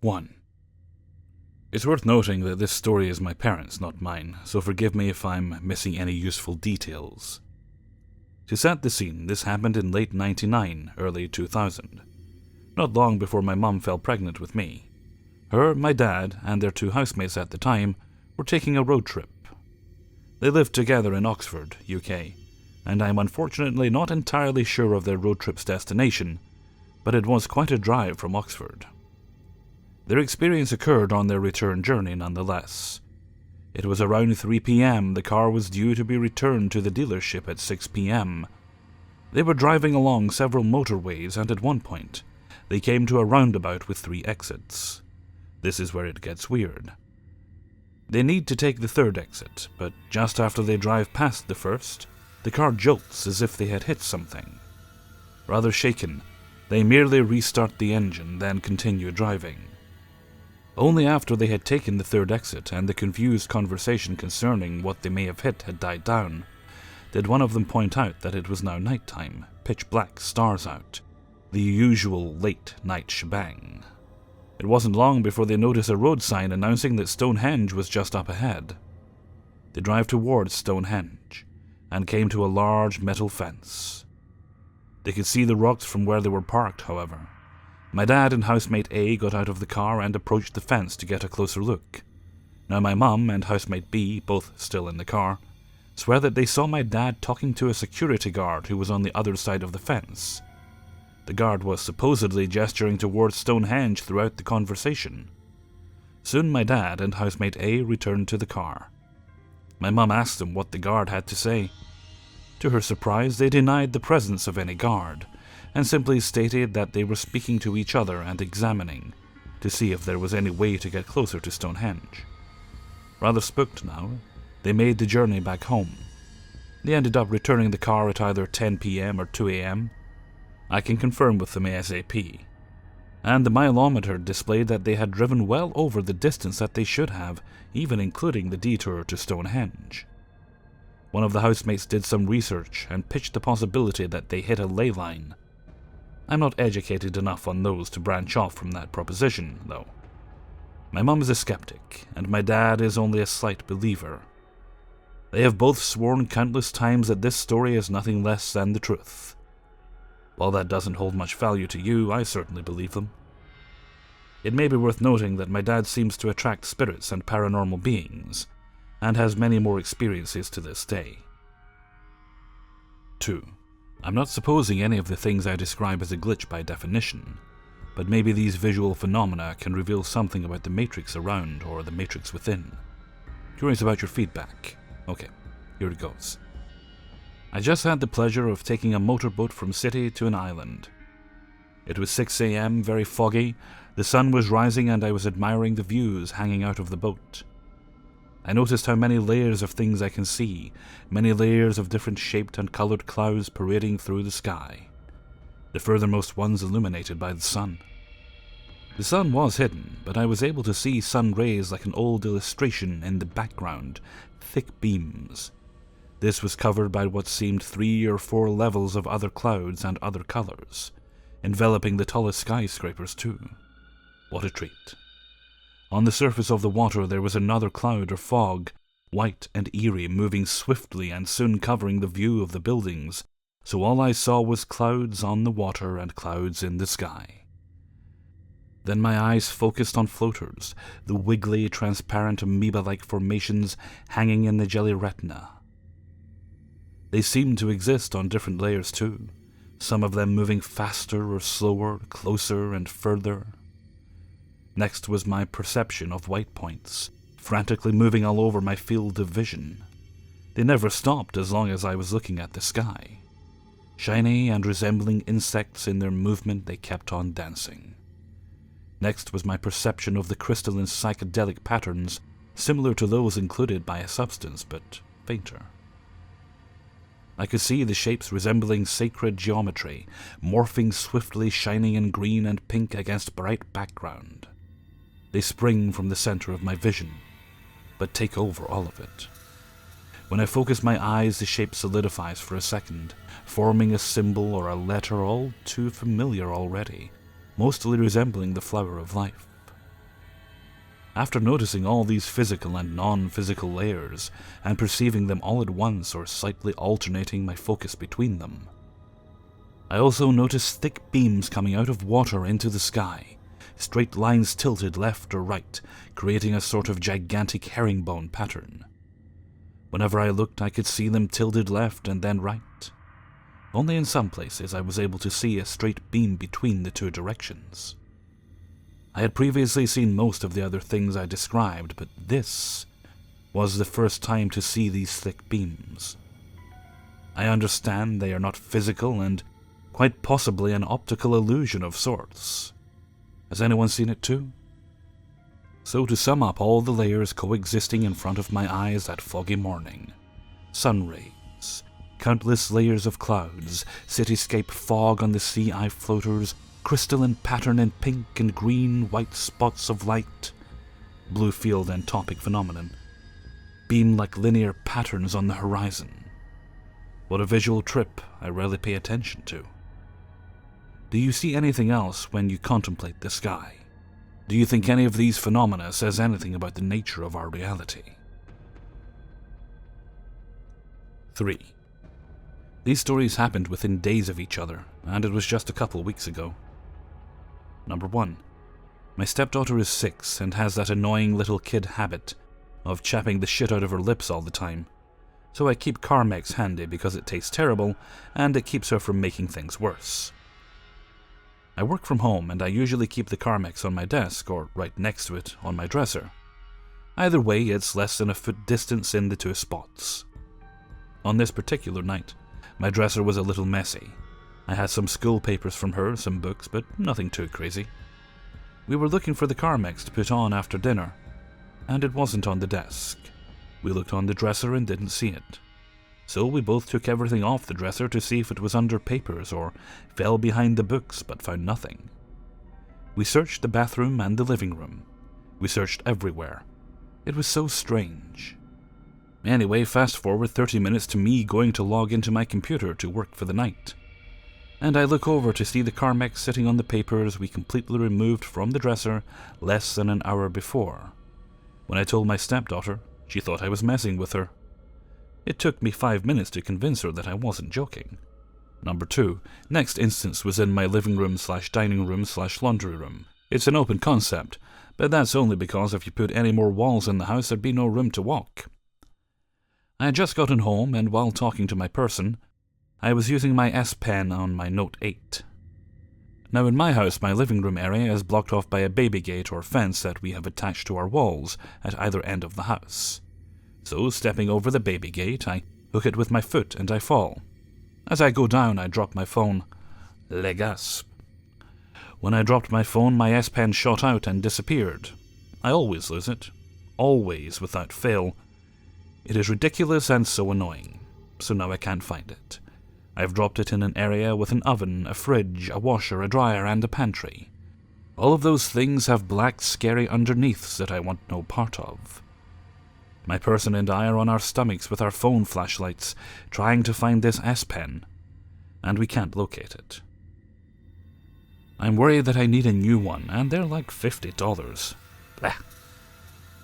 1. It's worth noting that this story is my parents', not mine, so forgive me if I'm missing any useful details. To set the scene, this happened in late 99, early 2000. Not long before my mum fell pregnant with me. Her, my dad, and their 2 housemates at the time were taking a road trip. They lived together in Oxford, UK, and I'm unfortunately not entirely sure of their road trip's destination, but it was quite a drive from Oxford. Their experience occurred on their return journey nonetheless. It was around 3 p.m. The car was due to be returned to the dealership at 6 p.m. They were driving along several motorways, and at one point, they came to a roundabout with 3 exits. This is where it gets weird. They need to take the 3rd exit, but just after they drive past the first, the car jolts as if they had hit something. Rather shaken, they merely restart the engine, then continue driving. Only after they had taken the 3rd exit and the confused conversation concerning what they may have hit had died down, did one of them point out that it was now nighttime, pitch black, stars out, the usual late night shebang. It wasn't long before they noticed a road sign announcing that Stonehenge was just up ahead. They drive towards Stonehenge and came to a large metal fence. They could see the rocks from where they were parked, however. My dad and housemate A got out of the car and approached the fence to get a closer look. Now my mum and housemate B, both still in the car, swear that they saw my dad talking to a security guard who was on the other side of the fence. The guard was supposedly gesturing towards Stonehenge throughout the conversation. Soon my dad and housemate A returned to the car. My mum asked them what the guard had to say. To her surprise, they denied the presence of any guard, and simply stated that they were speaking to each other and examining, to see if there was any way to get closer to Stonehenge. Rather spooked now, they made the journey back home. They ended up returning the car at either 10 p.m. or 2 a.m. I can confirm with them ASAP. And the mileometer displayed that they had driven well over the distance that they should have, even including the detour to Stonehenge. One of the housemates did some research and pitched the possibility that they hit a ley line. I'm not educated enough on those to branch off from that proposition, though. My mum is a skeptic, and my dad is only a slight believer. They have both sworn countless times that this story is nothing less than the truth. While that doesn't hold much value to you, I certainly believe them. It may be worth noting that my dad seems to attract spirits and paranormal beings, and has many more experiences to this day. 2. I'm not supposing any of the things I describe as a glitch by definition, but maybe these visual phenomena can reveal something about the matrix around or the matrix within. Curious about your feedback. Okay, here it goes. I just had the pleasure of taking a motorboat from city to an island. It was 6 a.m., very foggy, the sun was rising and I was admiring the views hanging out of the boat. I noticed how many layers of things I can see, many layers of different shaped and colored clouds parading through the sky, the furthermost ones illuminated by the sun. The sun was hidden, but I was able to see sun rays like an old illustration in the background, thick beams. This was covered by what seemed 3 or 4 levels of other clouds and other colors, enveloping the tallest skyscrapers too. What a treat. On the surface of the water there was another cloud or fog, white and eerie, moving swiftly and soon covering the view of the buildings, so all I saw was clouds on the water and clouds in the sky. Then my eyes focused on floaters, the wiggly, transparent amoeba-like formations hanging in the jelly retina. They seemed to exist on different layers too, some of them moving faster or slower, closer and further. Next was my perception of white points, frantically moving all over my field of vision. They never stopped as long as I was looking at the sky. Shiny and resembling insects in their movement, they kept on dancing. Next was my perception of the crystalline psychedelic patterns, similar to those included by a substance, but fainter. I could see the shapes resembling sacred geometry, morphing swiftly, shining in green and pink against bright background. They spring from the center of my vision, but take over all of it. When I focus my eyes, the shape solidifies for a second, forming a symbol or a letter all too familiar already, mostly resembling the flower of life. After noticing all these physical and non-physical layers, and perceiving them all at once or slightly alternating my focus between them, I also noticed thick beams coming out of water into the sky, straight lines tilted left or right, creating a sort of gigantic herringbone pattern. Whenever I looked, I could see them tilted left and then right. Only in some places I was able to see a straight beam between the two directions. I had previously seen most of the other things I described, but this was the first time to see these thick beams. I understand they are not physical and quite possibly an optical illusion of sorts. Has anyone seen it too? So to sum up all the layers coexisting in front of my eyes that foggy morning: sun rays, countless layers of clouds, cityscape fog on the sea eye floaters, crystalline pattern in pink and green, white spots of light, blue field entopic phenomenon, beam-like linear patterns on the horizon. What a visual trip I rarely pay attention to. Do you see anything else when you contemplate the sky? Do you think any of these phenomena says anything about the nature of our reality? 3. These stories happened within days of each other, and it was just a couple weeks ago. Number 1. My stepdaughter is 6 and has that annoying little kid habit of chapping the shit out of her lips all the time, so I keep Carmex handy because it tastes terrible and it keeps her from making things worse. I work from home and I usually keep the Carmex on my desk or right next to it on my dresser. Either way, it's less than a foot distance in the two spots. On this particular night, my dresser was a little messy. I had some school papers from her, some books, but nothing too crazy. We were looking for the Carmex to put on after dinner, and it wasn't on the desk. We looked on the dresser and didn't see it. So we both took everything off the dresser to see if it was under papers or fell behind the books, but found nothing. We searched the bathroom and the living room. We searched everywhere. It was so strange. Anyway, fast forward 30 minutes to me going to log into my computer to work for the night. And I look over to see the Carmex sitting on the papers we completely removed from the dresser less than an hour before. When I told my stepdaughter, she thought I was messing with her. It took me 5 minutes to convince her that I wasn't joking. Number 2. Next instance was in my living room / dining room / laundry room. It's an open concept, but that's only because if you put any more walls in the house there'd be no room to walk. I had just gotten home, and while talking to my person, I was using my S Pen on my Note 8. Now in my house, my living room area is blocked off by a baby gate or fence that we have attached to our walls at either end of the house. So, stepping over the baby gate, I hook it with my foot and I fall. As I go down, I drop my phone. Le gasp. When I dropped my phone, my S Pen shot out and disappeared. I always lose it. Always, without fail. It is ridiculous and so annoying. So now I can't find it. I've dropped it in an area with an oven, a fridge, a washer, a dryer, and a pantry. All of those things have black, scary underneaths that I want no part of. My person and I are on our stomachs with our phone flashlights, trying to find this S Pen, and we can't locate it. I'm worried that I need a new one, and they're like $50. Blah.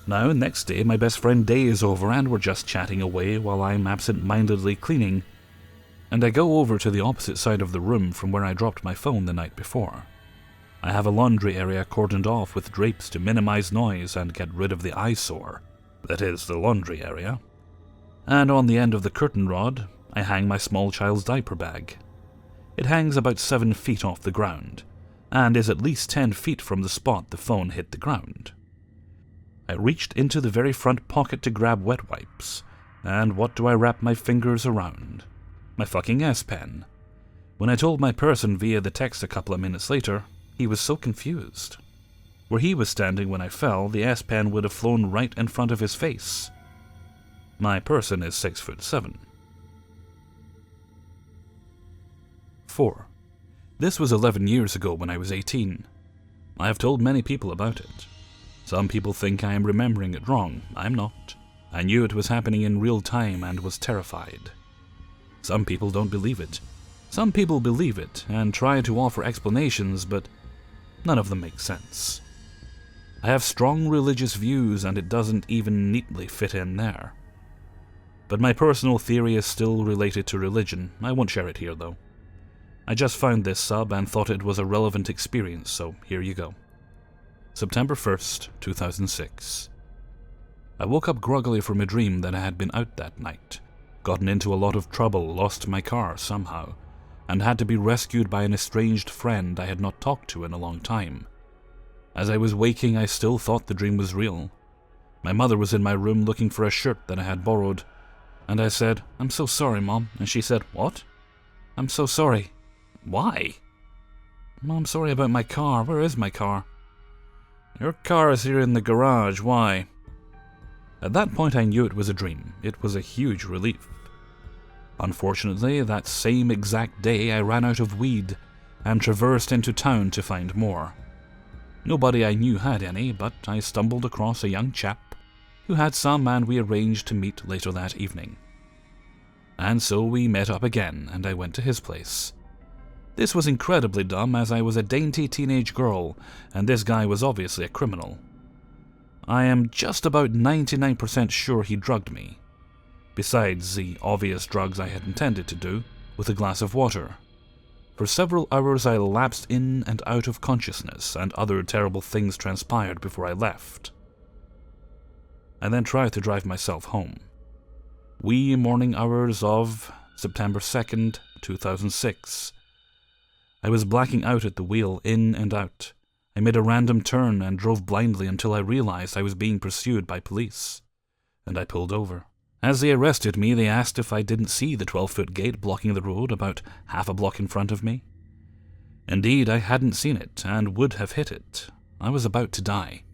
Now, next day, my best friend Day is over, and we're just chatting away while I'm absent-mindedly cleaning, and I go over to the opposite side of the room from where I dropped my phone the night before. I have a laundry area cordoned off with drapes to minimize noise and get rid of the eyesore. That is, the laundry area. And on the end of the curtain rod, I hang my small child's diaper bag. It hangs about 7 feet off the ground, and is at least 10 feet from the spot the phone hit the ground. I reached into the very front pocket to grab wet wipes, and what do I wrap my fingers around? My fucking S Pen. When I told my person via the text a couple of minutes later, he was so confused. Where he was standing when I fell, the S Pen would have flown right in front of his face. My person is 6'7". 4. This was 11 years ago when I was 18. I have told many people about it. Some people think I am remembering it wrong. I'm not. I knew it was happening in real time and was terrified. Some people don't believe it. Some people believe it and try to offer explanations, but none of them make sense. I have strong religious views and it doesn't even neatly fit in there. But my personal theory is still related to religion. I won't share it here though. I just found this sub and thought it was a relevant experience, so here you go. September 1st, 2006. I woke up groggily from a dream that I had been out that night, gotten into a lot of trouble, lost my car somehow, and had to be rescued by an estranged friend I had not talked to in a long time. As I was waking, I still thought the dream was real. My mother was in my room looking for a shirt that I had borrowed, and I said, "I'm so sorry, Mom." And she said, "What?" "I'm so sorry." "Why?" "Mom, I'm sorry about my car. Where is my car?" "Your car is here in the garage. Why?" At that point I knew it was a dream. It was a huge relief. Unfortunately, that same exact day I ran out of weed and traversed into town to find more. Nobody I knew had any, but I stumbled across a young chap who had some and we arranged to meet later that evening. And so we met up again and I went to his place. This was incredibly dumb as I was a dainty teenage girl and this guy was obviously a criminal. I am just about 99% sure he drugged me, besides the obvious drugs I had intended to do, with a glass of water. For several hours I lapsed in and out of consciousness, and other terrible things transpired before I left. I then tried to drive myself home. Wee morning hours of September 2nd, 2006. I was blacking out at the wheel, in and out. I made a random turn and drove blindly until I realized I was being pursued by police, and I pulled over. As they arrested me, they asked if I didn't see the 12-foot gate blocking the road about half a block in front of me. Indeed, I hadn't seen it, and would have hit it. I was about to die.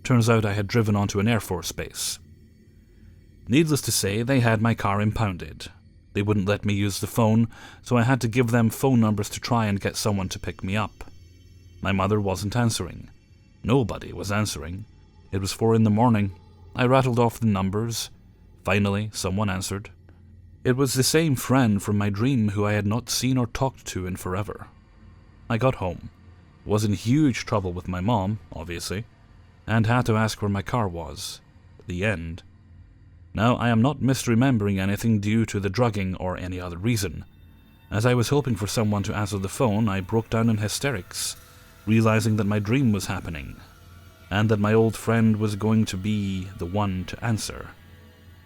Turns out I had driven onto an Air Force base. Needless to say, they had my car impounded. They wouldn't let me use the phone, so I had to give them phone numbers to try and get someone to pick me up. My mother wasn't answering. Nobody was answering. It was 4 a.m. I rattled off the numbers. Finally, someone answered. It was the same friend from my dream who I had not seen or talked to in forever. I got home, was in huge trouble with my mom, obviously, and had to ask where my car was. The end. Now, I am not misremembering anything due to the drugging or any other reason. As I was hoping for someone to answer the phone, I broke down in hysterics, realizing that my dream was happening, and that my old friend was going to be the one to answer,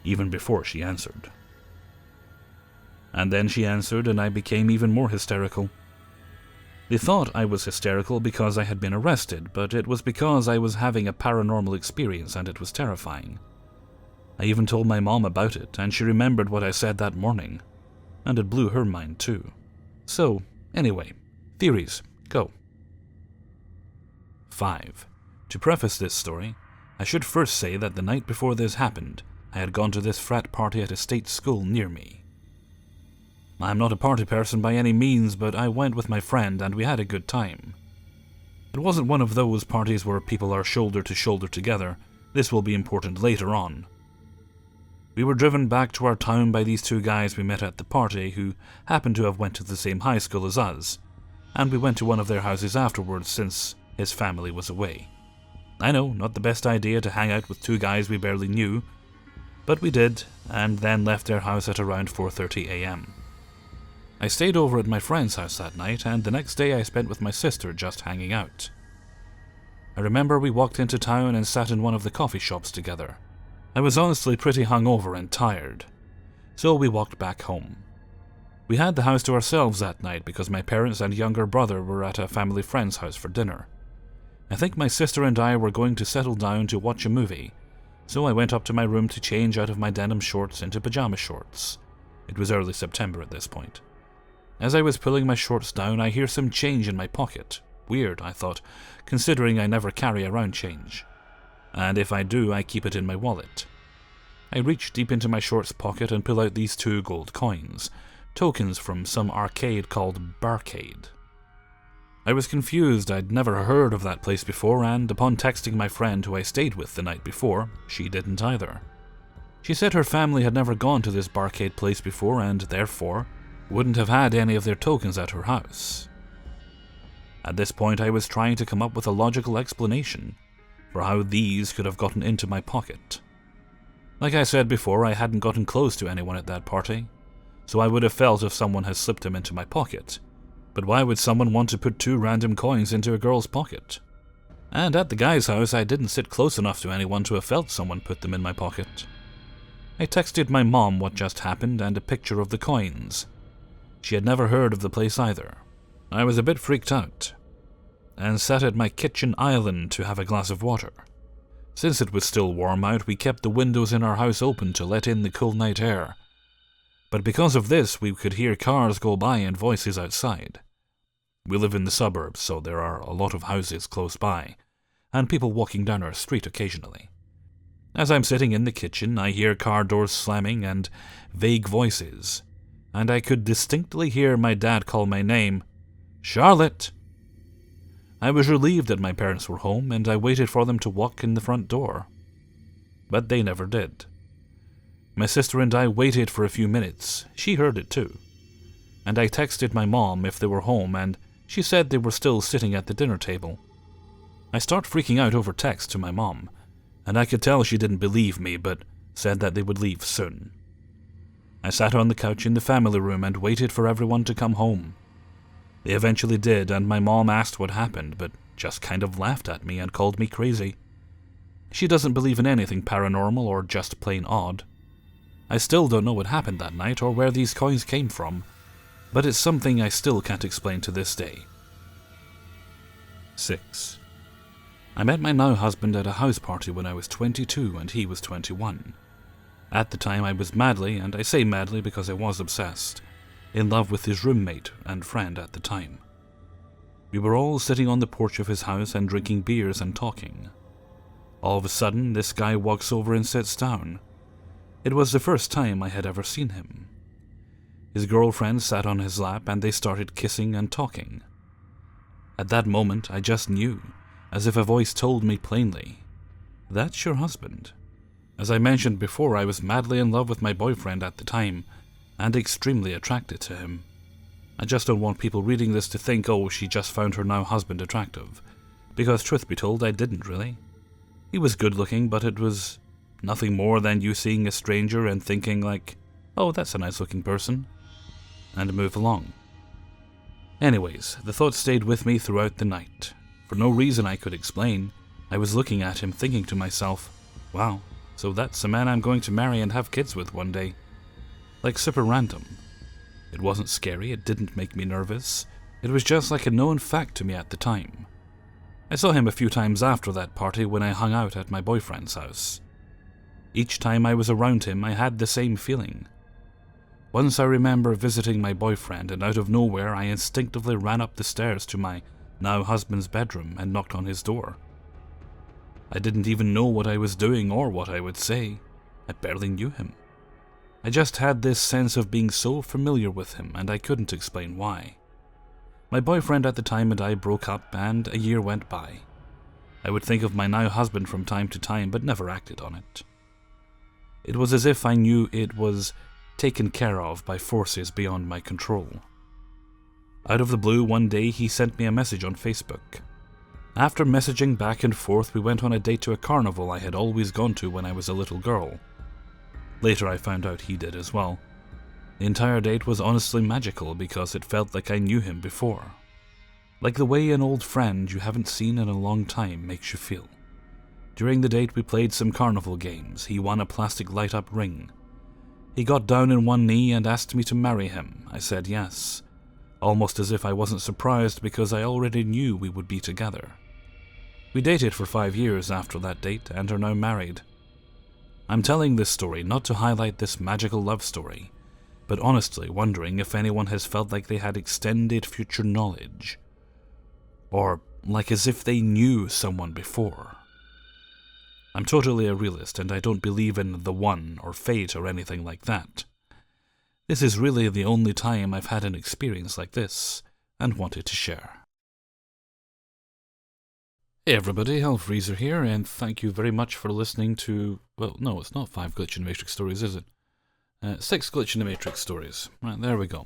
even before she answered. And then she answered, and I became even more hysterical. They thought I was hysterical because I had been arrested, but it was because I was having a paranormal experience and it was terrifying. I even told my mom about it, and she remembered what I said that morning, and it blew her mind too. So, anyway, theories, go. 5. To preface this story, I should first say that the night before this happened, I had gone to this frat party at a state school near me. I am not a party person by any means, but I went with my friend and we had a good time. It wasn't one of those parties where people are shoulder to shoulder together. This will be important later on. We were driven back to our town by these 2 guys we met at the party who happened to have went to the same high school as us, and we went to one of their houses afterwards since his family was away. I know, not the best idea to hang out with 2 guys we barely knew, but we did, and then left their house at around 4:30 a.m. I stayed over at my friend's house that night, and the next day I spent with my sister just hanging out. I remember we walked into town and sat in one of the coffee shops together. I was honestly pretty hungover and tired, so we walked back home. We had the house to ourselves that night because my parents and younger brother were at a family friend's house for dinner. I think my sister and I were going to settle down to watch a movie, so I went up to my room to change out of my denim shorts into pajama shorts. It was early September at this point. As I was pulling my shorts down, I hear some change in my pocket. Weird, I thought, considering I never carry around change. And if I do, I keep it in my wallet. I reach deep into my shorts pocket and pull out these 2 gold coins, tokens from some arcade called Barcade. I was confused. I'd never heard of that place before, and upon texting my friend who I stayed with the night before, she didn't either. She said her family had never gone to this Barcade place before and, therefore, wouldn't have had any of their tokens at her house. At this point I was trying to come up with a logical explanation. for how these could have gotten into my pocket. Like I said before, I hadn't gotten close to anyone at that party, so I would have felt if someone had slipped them into my pocket. But why would someone want to put 2 random coins into a girl's pocket? And at the guy's house, I didn't sit close enough to anyone to have felt someone put them in my pocket. I texted my mom what just happened and a picture of the coins. She had never heard of the place either. I was a bit freaked out, and sat at my kitchen island to have a glass of water. Since it was still warm out, we kept the windows in our house open to let in the cool night air. But because of this, we could hear cars go by and voices outside. We live in the suburbs, so there are a lot of houses close by, and people walking down our street occasionally. As I'm sitting in the kitchen, I hear car doors slamming and vague voices, and I could distinctly hear my dad call my name, "Charlotte!" I was relieved that my parents were home, and I waited for them to walk in the front door. But they never did. My sister and I waited for a few minutes. She heard it too. And I texted my mom if they were home, and she said they were still sitting at the dinner table. I started freaking out over text to my mom, and I could tell she didn't believe me, but said that they would leave soon. I sat on the couch in the family room and waited for everyone to come home. They eventually did, and my mom asked what happened, but just kind of laughed at me and called me crazy. She doesn't believe in anything paranormal or just plain odd. I still don't know what happened that night or where these coins came from, but it's something I still can't explain to this day. 6. I met my now husband at a house party when I was 22 and he was 21. At the time I was madly, and I say madly because I was obsessed, in love with his roommate and friend at the time. We were all sitting on the porch of his house and drinking beers and talking. All of a sudden, this guy walks over and sits down. It was the first time I had ever seen him. His girlfriend sat on his lap and they started kissing and talking. At that moment, I just knew, as if a voice told me plainly, "That's your husband." As I mentioned before, I was madly in love with my boyfriend at the time, and extremely attracted to him. I just don't want people reading this to think, oh, she just found her now husband attractive, because truth be told, I didn't really. He was good looking, but it was nothing more than you seeing a stranger and thinking like, oh, that's a nice looking person, and move along. Anyways, the thought stayed with me throughout the night. For no reason I could explain, I was looking at him thinking to myself, wow, so that's the man I'm going to marry and have kids with one day. Like super random. It wasn't scary, it didn't make me nervous. It was just like a known fact to me at the time. I saw him a few times after that party when I hung out at my boyfriend's house. Each time I was around him, I had the same feeling. Once I remember visiting my boyfriend, and out of nowhere I instinctively ran up the stairs to my now husband's bedroom and knocked on his door. I didn't even know what I was doing or what I would say. I barely knew him. I just had this sense of being so familiar with him, and I couldn't explain why. My boyfriend at the time and I broke up, and a year went by. I would think of my now husband from time to time, but never acted on it. It was as if I knew it was taken care of by forces beyond my control. Out of the blue, one day he sent me a message on Facebook. After messaging back and forth, we went on a date to a carnival I had always gone to when I was a little girl. Later I found out he did as well. The entire date was honestly magical because it felt like I knew him before. Like the way an old friend you haven't seen in a long time makes you feel. During the date we played some carnival games. He won a plastic light-up ring. He got down on one knee and asked me to marry him. I said yes, almost as if I wasn't surprised because I already knew we would be together. We dated for 5 years after that date and are now married. I'm telling this story not to highlight this magical love story, but honestly wondering if anyone has felt like they had extended future knowledge, or like as if they knew someone before. I'm totally a realist and I don't believe in the one or fate or anything like that. This is really the only time I've had an experience like this and wanted to share. Hey everybody, Hellfreezer here, and thank you very much for listening to, well, no, it's not 5 Glitch in the Matrix stories, is it? 6 Glitch in the Matrix stories. Right, there we go. I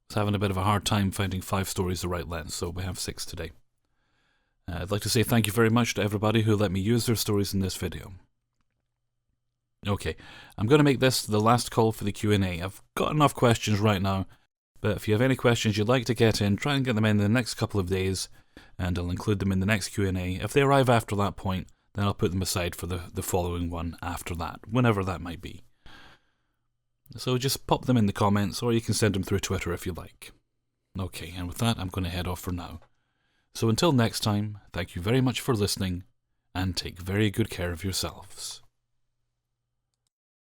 was having a bit of a hard time finding 5 stories the right length, so we have 6 today. I'd like to say thank you very much to everybody who let me use their stories in this video. Okay, I'm going to make this the last call for the Q&A. I've got enough questions right now, but if you have any questions you'd like to get in, try and get them in the next couple of days, and I'll include them in the next Q&A. If they arrive after that point, then I'll put them aside for the following one after that, whenever that might be. So just pop them in the comments, or you can send them through Twitter if you like. Okay, and with that, I'm going to head off for now. So until next time, thank you very much for listening, and take very good care of yourselves.